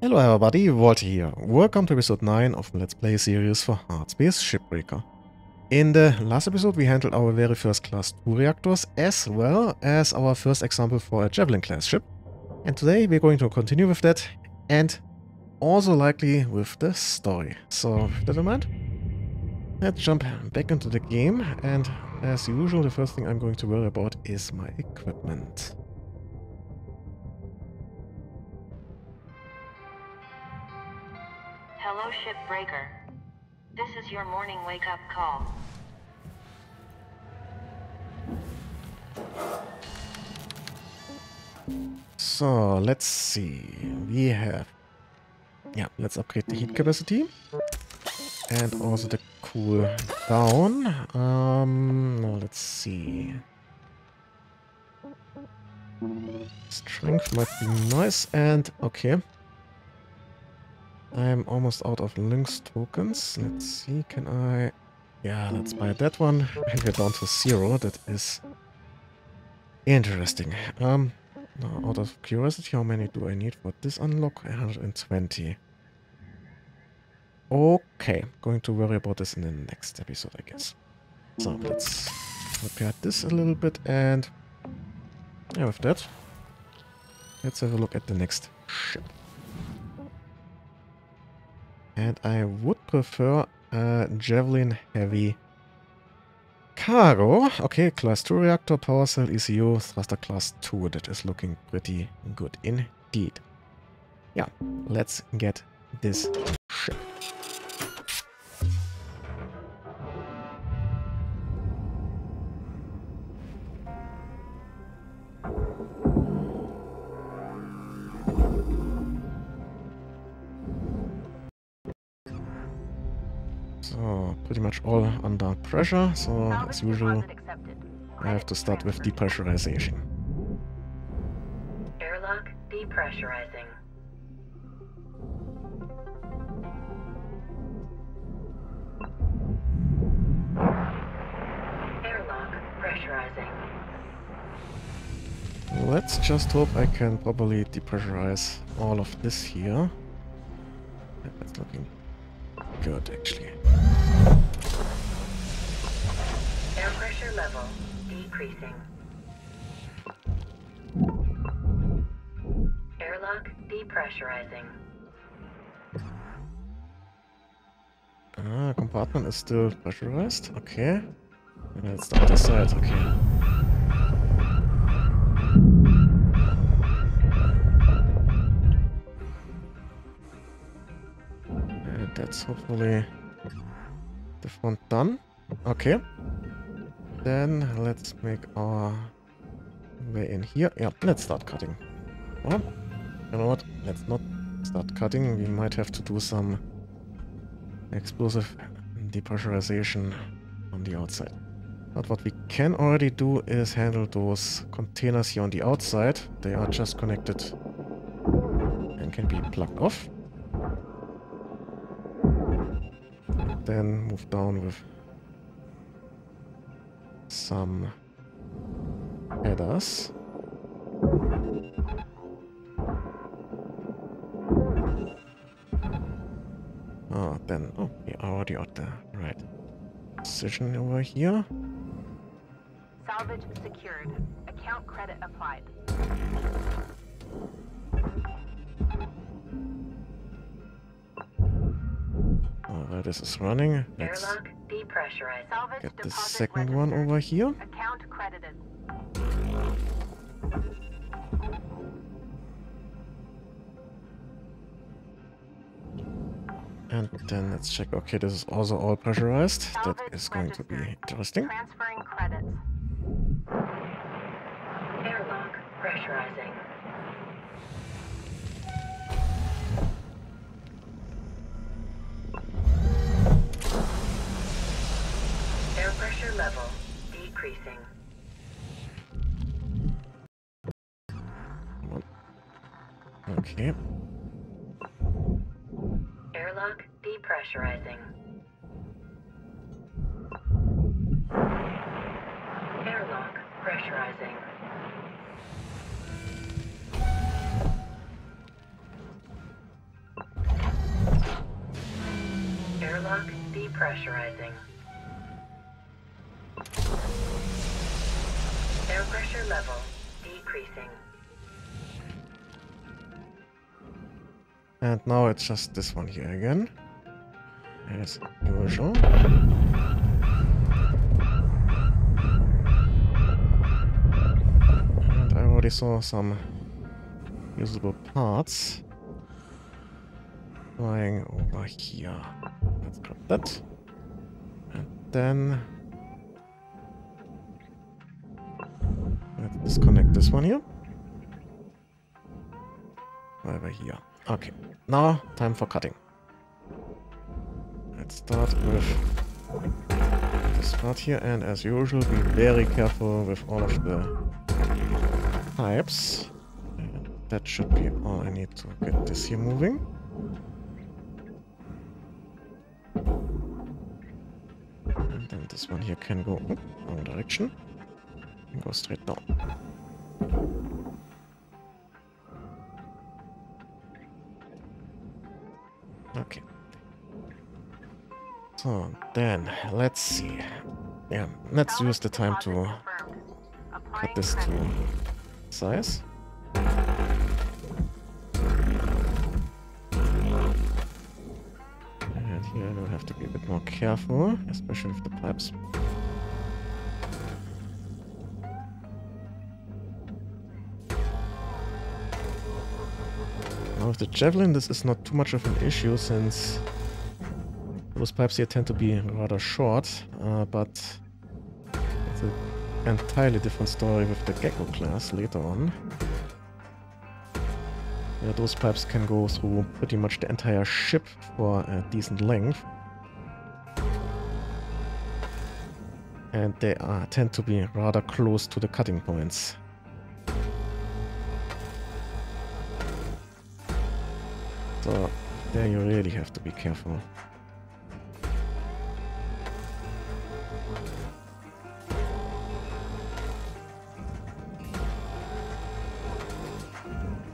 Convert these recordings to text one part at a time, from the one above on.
Hello everybody, Walter here. Welcome to episode 9 of the Let's Play series for Hardspace Shipbreaker. In the last episode we handled our very first class 2 reactors as well as our first example for a Javelin class ship. And today we're going to continue with that and also likely with the story. So with that in mind, let's jump back into the game, and as usual the first thing I'm going to worry about is my equipment. Hello, Shipbreaker. This is your morning wake-up call. So, let's see. We have... Yeah, let's upgrade the heat capacity. And also the cool down. Now let's see. Strength might be nice, and okay. I'm almost out of LYNX tokens. Let's see, can I... Yeah, let's buy that one. And we're down to 0. That is interesting. Now, out of curiosity, how many do I need for this unlock? 120. Okay, going to worry about this in the next episode, I guess. So, let's repair this a little bit, and... Yeah, with that, let's have a look at the next ship. And I would prefer a Javelin Heavy Cargo. Okay, class 2 reactor, power cell, ECU, thruster class 2. That is looking pretty good indeed. Yeah, let's get this ship. So, pretty much all under pressure, so as usual, I have to start with depressurization. Airlock depressurizing. Airlock pressurizing. Let's just hope I can properly depressurize all of this here. Yeah, that's looking good, actually. Air pressure level decreasing. Airlock depressurizing. Compartment is still pressurized. Okay. And let's start this side. Okay. And that's hopefully the front done. Okay. Then let's make our way in here. Yeah, let's start cutting. Well, you know what? Let's not start cutting. We might have to do some explosive depressurization on the outside. But what we can already do is handle those containers here on the outside. They are just connected and can be plugged off. Then move down with some headers. Oh, we are already at the right position over here. Salvage secured. Account credit applied. Alright, this is running. Let's Airlock depressurized. get the second one over here. Account credited. And then let's check. Okay, this is also all pressurized. That is going to be interesting. Transferring credits. Airlock pressurizing. Air pressure level decreasing. Okay. Airlock depressurizing. Airlock pressurizing. Airlock depressurizing. Air pressure level decreasing. And now it's just this one here again. As usual. And I already saw some usable parts flying over here. Let's grab that. And then let's disconnect this one here. Over here. Okay. Now, time for cutting. Let's start with this part here, and as usual, be very careful with all of the pipes. And that should be all I need to get this here moving. And then this one here can go wrong direction and go straight down. Okay. So then, let's see. Yeah, let's use the time to cut this to size. And here I will have to be a bit more careful, especially with the pipes. Now with the Javelin, this is not too much of an issue, since those pipes here tend to be rather short, but it's an entirely different story with the Gecko class later on. Yeah, those pipes can go through pretty much the entire ship for a decent length. And they tend to be rather close to the cutting points. So there you really have to be careful.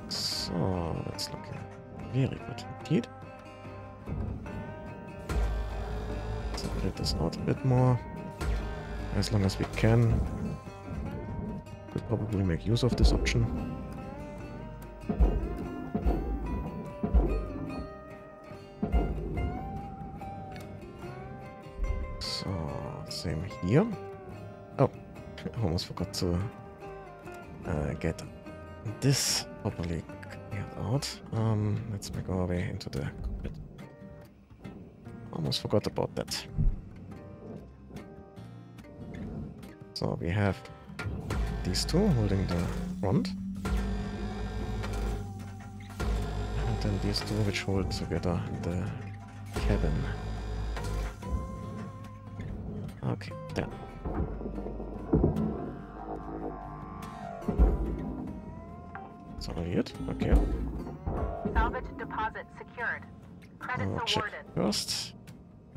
So that's looking very good indeed. Separate this out a bit more, as long as we can. Could probably make use of this option. So same here. Oh, I almost forgot to get this properly cleared out. Let's make our way into the cockpit. Almost forgot about that. So we have these two holding the front. And then these two which hold together the cabin. Okay, there. That's already it. Okay. Salvage deposit secured. Credits Check awarded. first.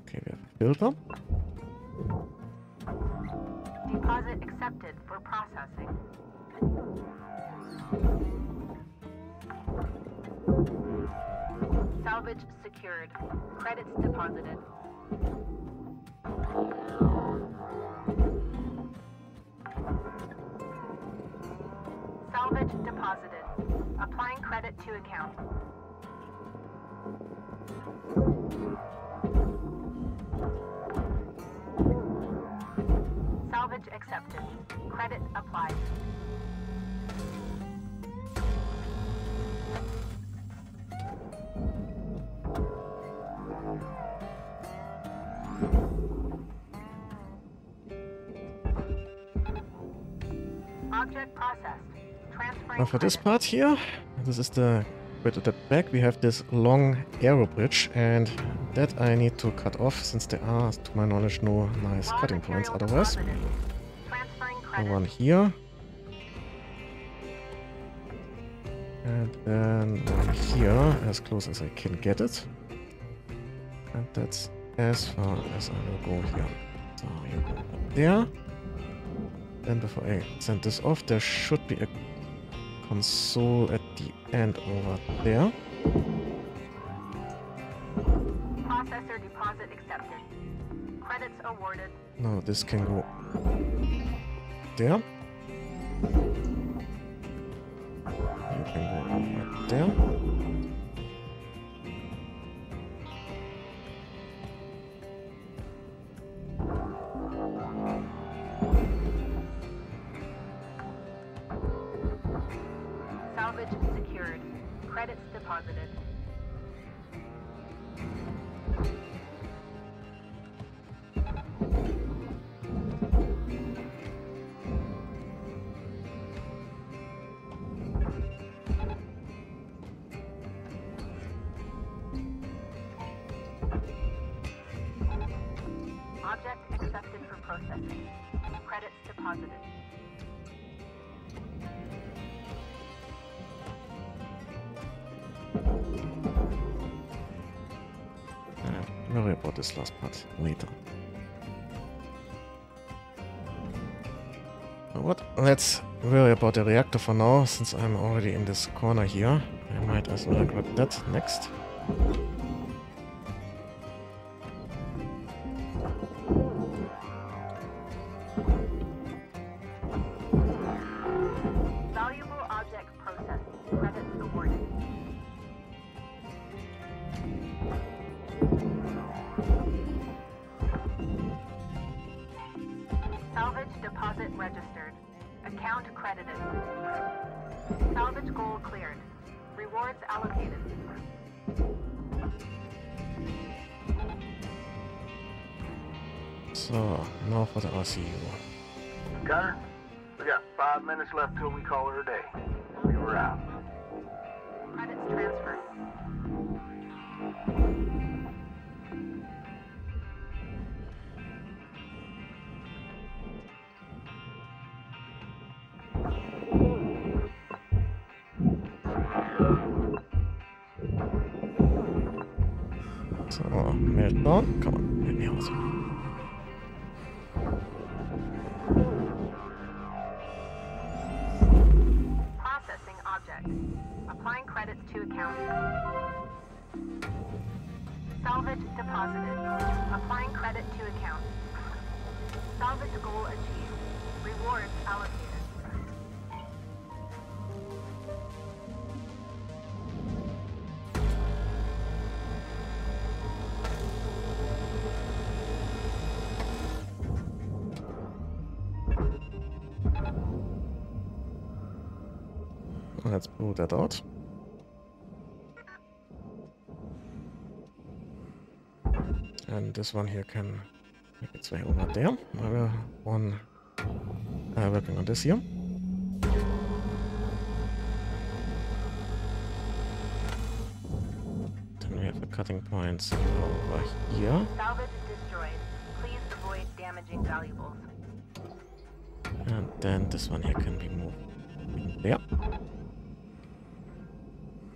Okay, we have a filter. Deposit accepted for processing. Salvage secured. Credits deposited. Salvage deposited. Applying credit to account. Salvage accepted. Credit applied. Object processed. Transferring Now for this credit. part here, this is the bit at the back, we have this long aero bridge, and that I need to cut off, since there are, to my knowledge, no nice Raw cutting points material otherwise. deposited. Transferring The credit. one here. And then one here, as close as I can get it. And that's as far as I will go here. So you go up there. Then before I send this off, there should be a console at the end over there. Processor deposit accepted. Credits awarded. No, this can go there. You can go right there. Salvage secured. Credits deposited. Object accepted for processing. Credits deposited. Worry about this last part later. What? Let's worry about the reactor for now, since I'm already in this corner here. I might as well grab that next. Valuable object processed. Credits awarded. Salvage deposit registered. Account credited. Salvage goal cleared. Rewards allocated. So, now for the RCU. Gunner, we got 5 minutes left till we call her a day. We were out. Credits transferred. So, meltdown. Come on, let me out. Processing object. Applying credits to account. Salvage deposited. Applying credit to account. Salvage goal achieved. Rewards allocated. Let's pull that out. And this one here can make its way over there. I will one working on this here. Then we have the cutting points over here. Salvage destroyed. Please avoid damaging valuables. And then this one here can be moved there.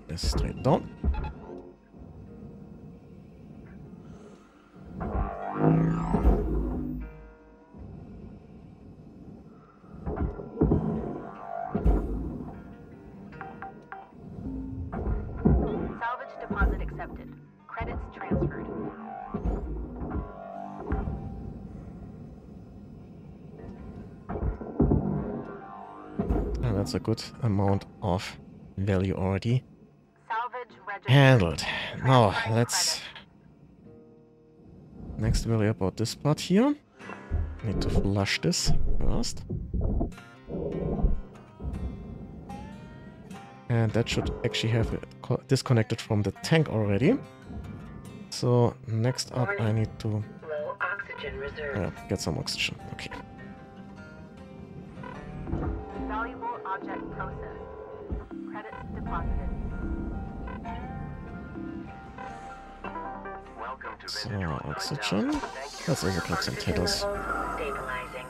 This straight down. Salvage deposit accepted. Credits transferred. And that's a good amount of value already Salvage registered. handled. Now let's next worry about this part here. Need to flush this first. And that should actually have it disconnected from the tank already. So next up I need to Low oxygen reserve. get some oxygen. Okay. Valuable object processed. Credits deposited. Welcome to So Vintage oxygen. Thank you Let's for also your collect some Oxygen tails. levels stabilizing.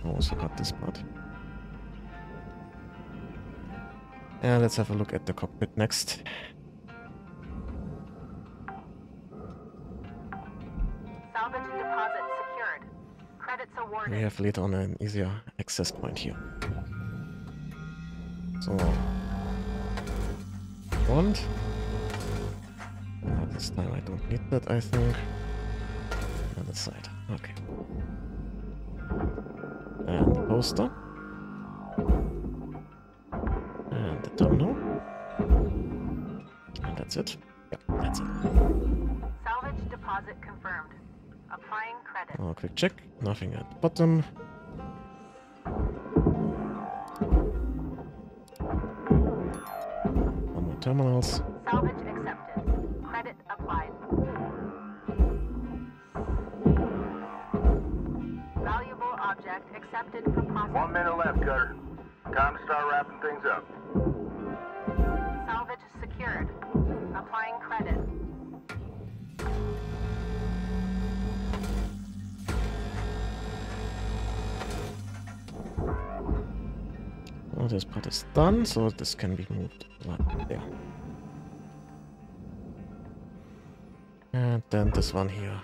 Also got this part. And let's have a look at the cockpit next. Salvage deposit Credits awarded. We have later on an easier access point here. So, front. This time I don't need that, I think. Other side. Okay. And poster. And the terminal. And that's it. Yeah, that's it. Salvage deposit confirmed. Applying credit. Oh, quick check. Nothing at the bottom. One more terminals. Salvage accepted. Credit applied. Valuable object accepted for processing. 1 minute left, Cutter. Time to start wrapping things up. Salvage secured. Applying credit. Well, this part is done, so this can be moved right there. And then this one here,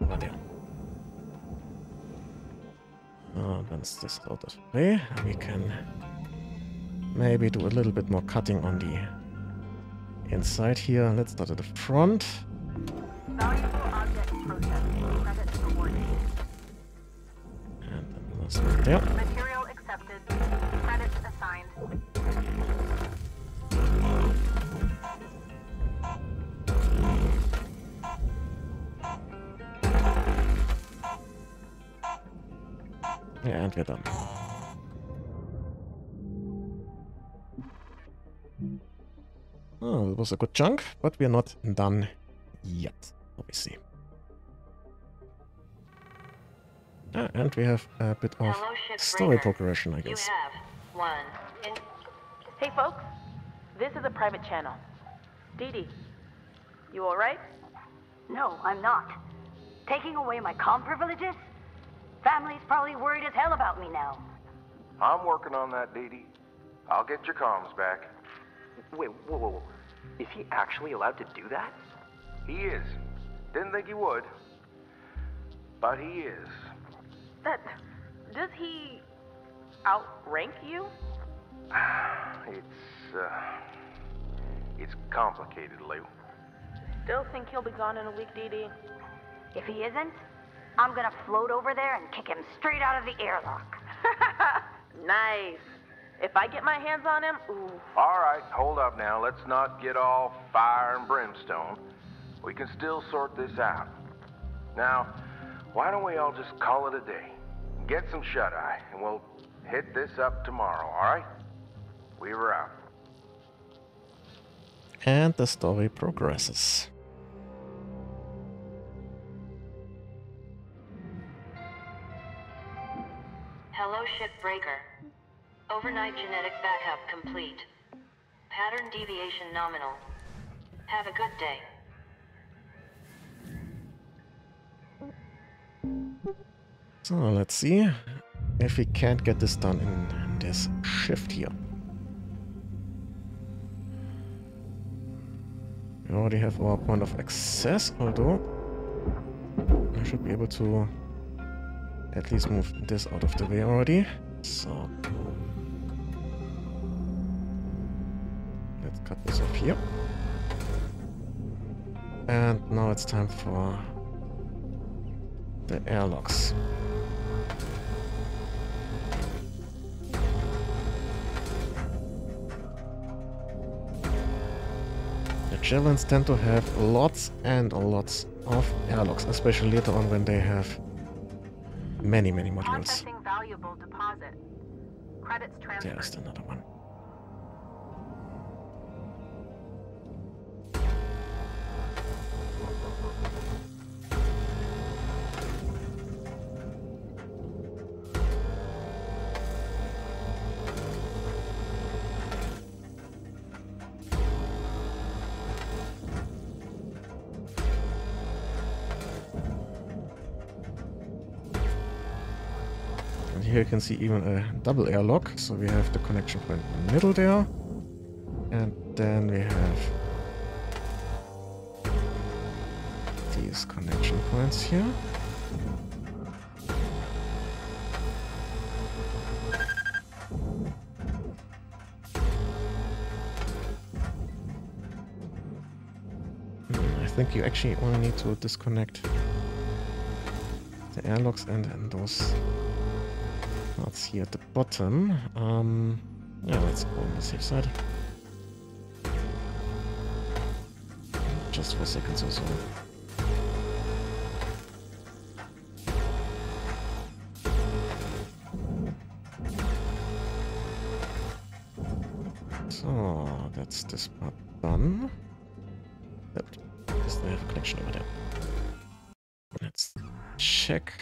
over there. Once this out of the way, we can maybe do a little bit more cutting on the inside here. Let's start at the front. Valuable object processing. Credit awarded. And then this one there. Material accepted. Credit assigned. Yeah, and we're done. Oh, it was a good chunk, but we're not done yet, obviously. And we have a bit of Hello, story Shipbreaker. progression, I You guess. have one. Hey folks, this is a private channel. Dee Dee, you alright? No, I'm not. Taking away my comm privileges? Family's probably worried as hell about me now. I'm working on that, Dee Dee. I'll get your comms back. Wait, whoa. Is he actually allowed to do that? He is. Didn't think he would. But he is. Does he outrank you? It's complicated, Lou. Still think he'll be gone in a week, Dee Dee? If he isn't, I'm gonna float over there and kick him straight out of the airlock. Nice. If I get my hands on him, ooh. All right, hold up now. Let's not get all fire and brimstone. We can still sort this out. Now, why don't we all just call it a day? Get some shut-eye, and we'll hit this up tomorrow, all right? We were out. And the story progresses. Hello, Shipbreaker. Overnight genetic backup complete. Pattern deviation nominal. Have a good day. So let's see if we can't get this done in this shift here. We already have our point of access, although I should be able to at least move this out of the way already. So let's cut this off here. And now it's time for the airlocks. The Javelins tend to have lots and lots of airlocks, especially later on when they have many modules. Processing valuable deposit. Credits transferred. There's another one. Here you can see even a double airlock, so we have the connection point in the middle there, and then we have these connection points here. I think you actually only need to disconnect the airlocks and those parts here at the bottom. Yeah, let's go on the safe side. Just for seconds or so. So, that's this part done. That is they have a connection over there. Let's check.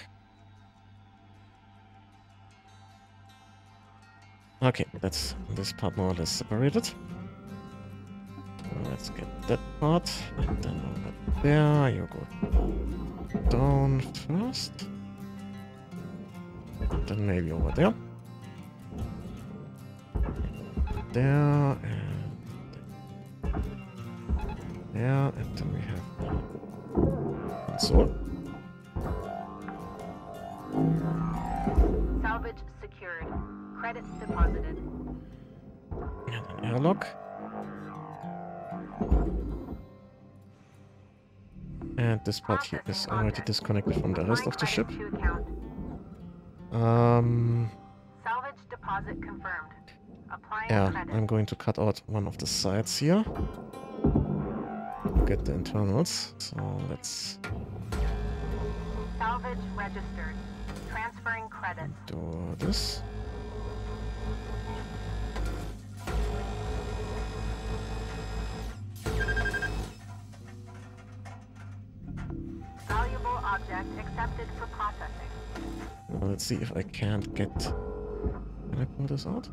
Okay, that's this part more or less separated. Let's get that part, and then over there, you go down first. And then maybe over there. There, and there, and then we have console. Salvage secured. Credits deposited. And an airlock. And this part here is already disconnected from the rest of the ship. Salvage deposit confirmed. Applying Yeah, credit. I'm going to cut out one of the sides here. Get the internals. So let's Salvage registered. Transferring credits. do this. Valuable object accepted for processing. Let's see if I can't get... Can I pull this out?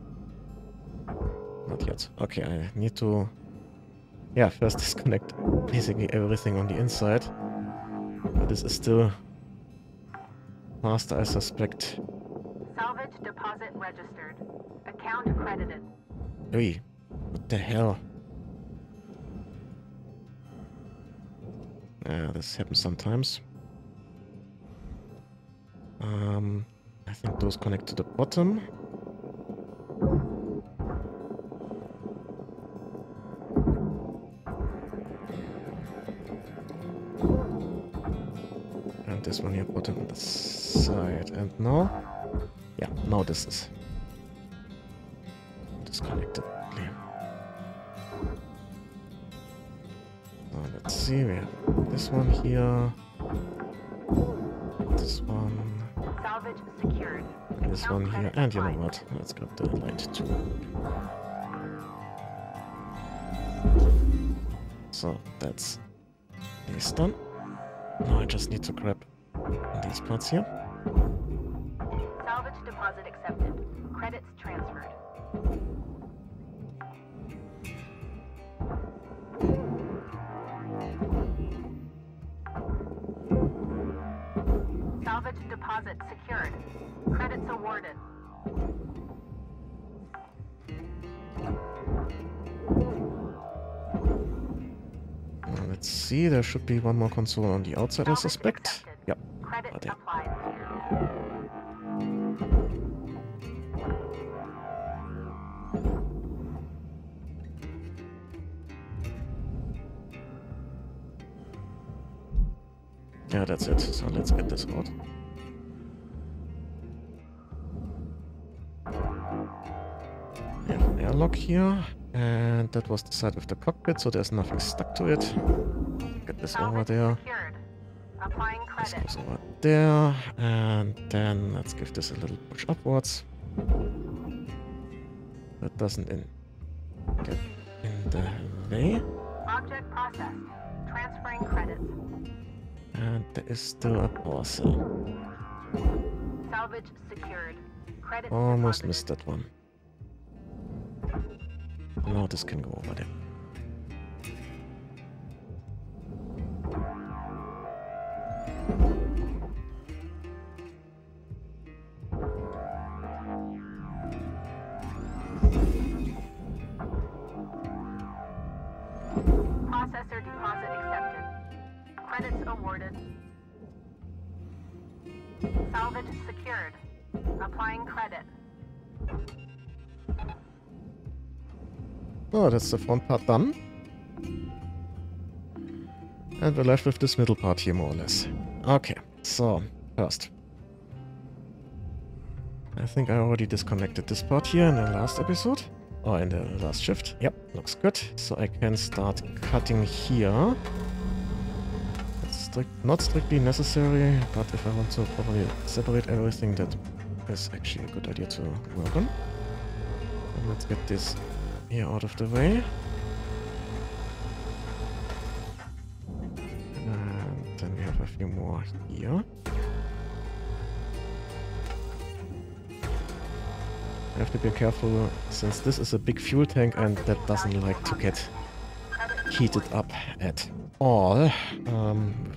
Not yet. Okay, I need to... Yeah, first disconnect basically everything on the inside. But this is still faster, I suspect. Salvage deposit registered. Account credited. Oi, what the hell? This happens sometimes. I think those connect to the bottom. And this one here, bottom on the side. And now? Yeah, now this is disconnected. Let's see, we have this one here, this one, Salvage secured. and this one here, and you know what, let's grab the light too. So that's this done. Now I just need to grab these parts here. Salvage deposit accepted. Credits transferred. Salvage deposit secured. Credits awarded. Now let's see, there should be one more console on the outside, I suspect. Accepted. Yep. Credits Okay. applied. Yeah, that's it. So let's get this out. We have an airlock here, and that was the side of the cockpit, so there's nothing stuck to it. Get this over Salvage there. secured. Applying This credit. goes over there, and then let's give this a little push upwards. That doesn't get in the way. Object processed. Transferring credits. And there is still a power cell. Salvage secured. Credits Almost deposited. missed that one. Now this can go over there. Processor deposit accepted. Credits awarded. Salvage secured. Applying credit. Oh, that's the front part done. And we're left with this middle part here, more or less. Okay, so, first. I think I already disconnected this part here in the last episode. Or in the last shift. Yep, looks good. So I can start cutting here. It's not strictly necessary, but if I want to probably separate everything, that is actually a good idea to work on. And let's get this here out of the way. And then we have a few more here. I have to be careful, since this is a big fuel tank and that doesn't like to get heated up at all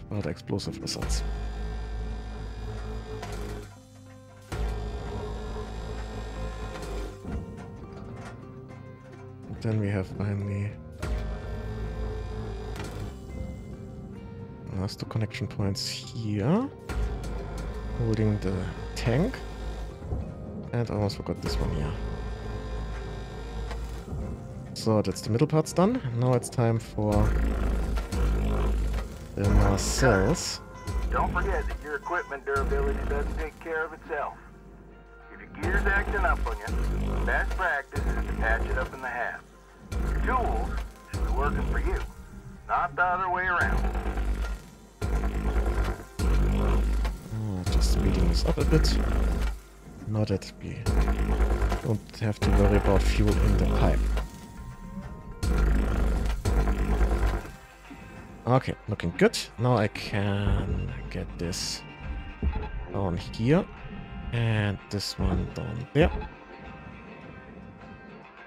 without explosive results. And then we have finally last 2 connection points here, holding the tank. And I almost forgot this one here. So that's the middle part's done. Now it's time for the nacelles. Don't forget that your equipment durability doesn't take care of itself. If your gear's acting up on you, best practice is to patch it up in the half. Your tools should be working for you, not the other way around. Just speeding this up a bit. Now that we don't have to worry about fuel in the pipe. Okay, looking good. Now I can get this down here. And this one down there.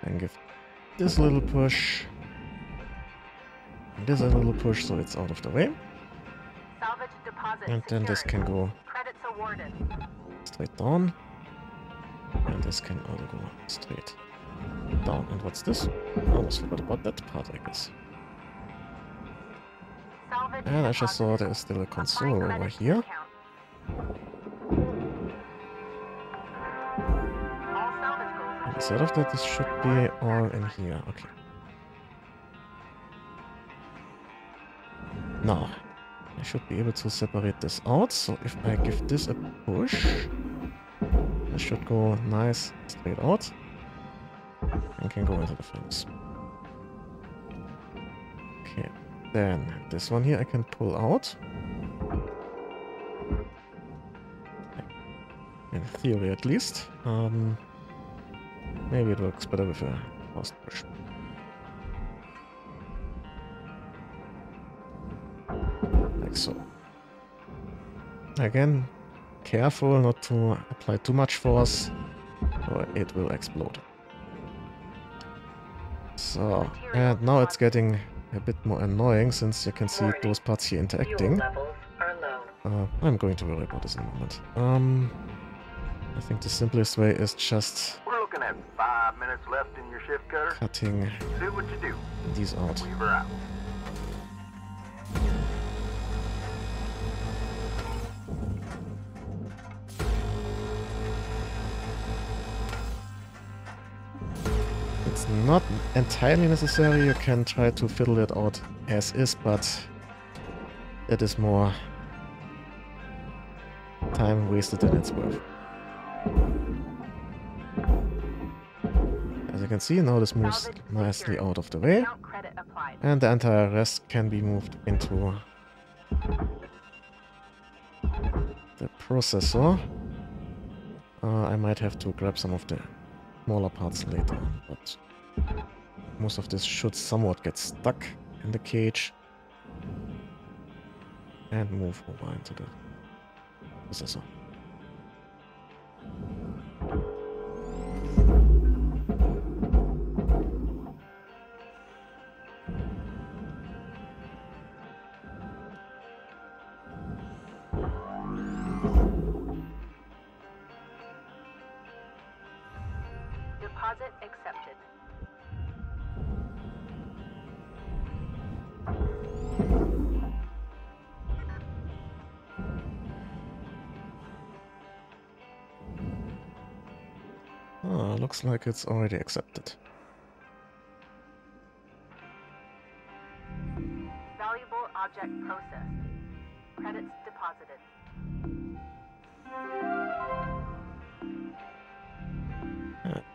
And give this a little push. And this a little push so it's out of the way. Salvage deposit And then this can go Credits awarded. straight down. And this can also go straight down. And what's this? I almost forgot about that part, I guess. Salvage And I just saw deposit. there is still a console Applying over credits to here. account. All salvage goals are Instead of that, this should be all in here. Okay. Now, I should be able to separate this out. So if I give this a push, this should go nice straight out and can go into the furnace. Okay, then this one here I can pull out. In theory, at least. Maybe it works better with a fast push. Like so. Again, careful not to apply too much force, or it will explode. So, and now it's getting a bit more annoying, since you can see those parts here interacting. I'm going to worry about this in a moment. I think the simplest way is just We're looking at 5 minutes left in your shift cutter. cutting Do what you do. these out. Weaver out. It's not entirely necessary, you can try to fiddle it out as is, but it is more time wasted than it's worth. As you can see, now this moves Salvage nicely secured. out of the way, Account credit applied. and the entire rest can be moved into the processor. I might have to grab some of the smaller parts later on, but most of this should somewhat get stuck in the cage and move over into the processor. Deposit accepted. Looks like it's already accepted. Valuable object processed. Credits deposited.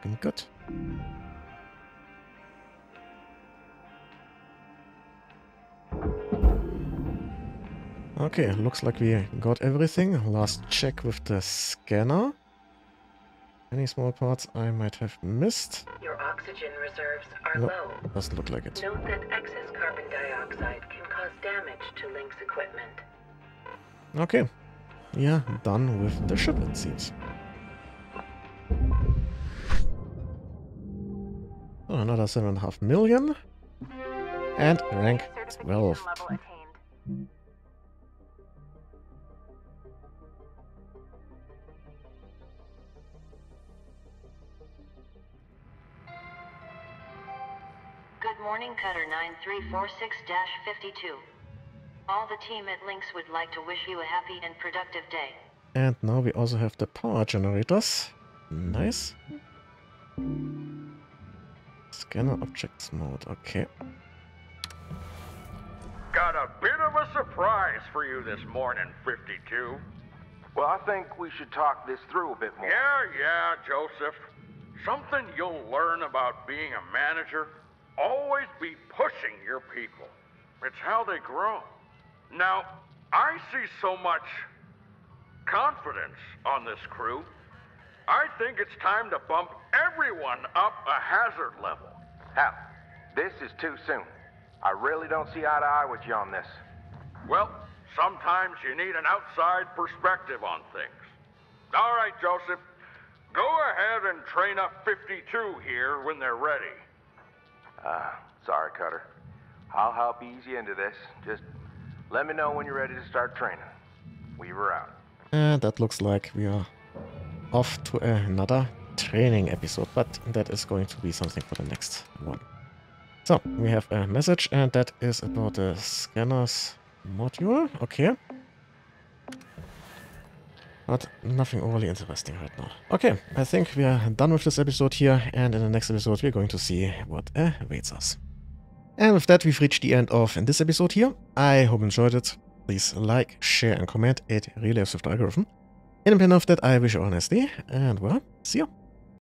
Been good. Okay, looks like we got everything. Last check with the scanner. Any small parts I might have missed? Your oxygen reserves are No, low. doesn't look like it. Note that excess carbon dioxide can cause damage to LYNX equipment. Okay. Yeah, done with the ship, it seems. So another 7.5 million. And rank 12. Certification level attained. Good morning, Cutter 9346-52. All the team at LYNX would like to wish you a happy and productive day. And now we also have the power generators. Nice. Scanner objects mode, okay. Got a bit of a surprise for you this morning, 52. Well, I think we should talk this through a bit more. Yeah, Joseph. Something you'll learn about being a manager, always be pushing your people. It's how they grow. Now, I see so much confidence on this crew. I think it's time to bump everyone up a hazard level. Hal, this is too soon. I really don't see eye to eye with you on this. Well, sometimes you need an outside perspective on things. All right, Joseph. Go ahead and train up 52 here when they're ready. Sorry, Cutter. I'll help ease you into this. Just let me know when you're ready to start training. Weaver out. And that looks like we are off to another training episode, but that is going to be something for the next one. So, we have a message, and that is about the scanners module. Okay. But nothing overly interesting right now. Okay, I think we are done with this episode here, and in the next episode we're going to see what awaits us. And with that, we've reached the end of this episode here. I hope you enjoyed it. Please like, share, and comment. It really helps with the algorithm. And in of that, I wish you all a nice day, and well, see you.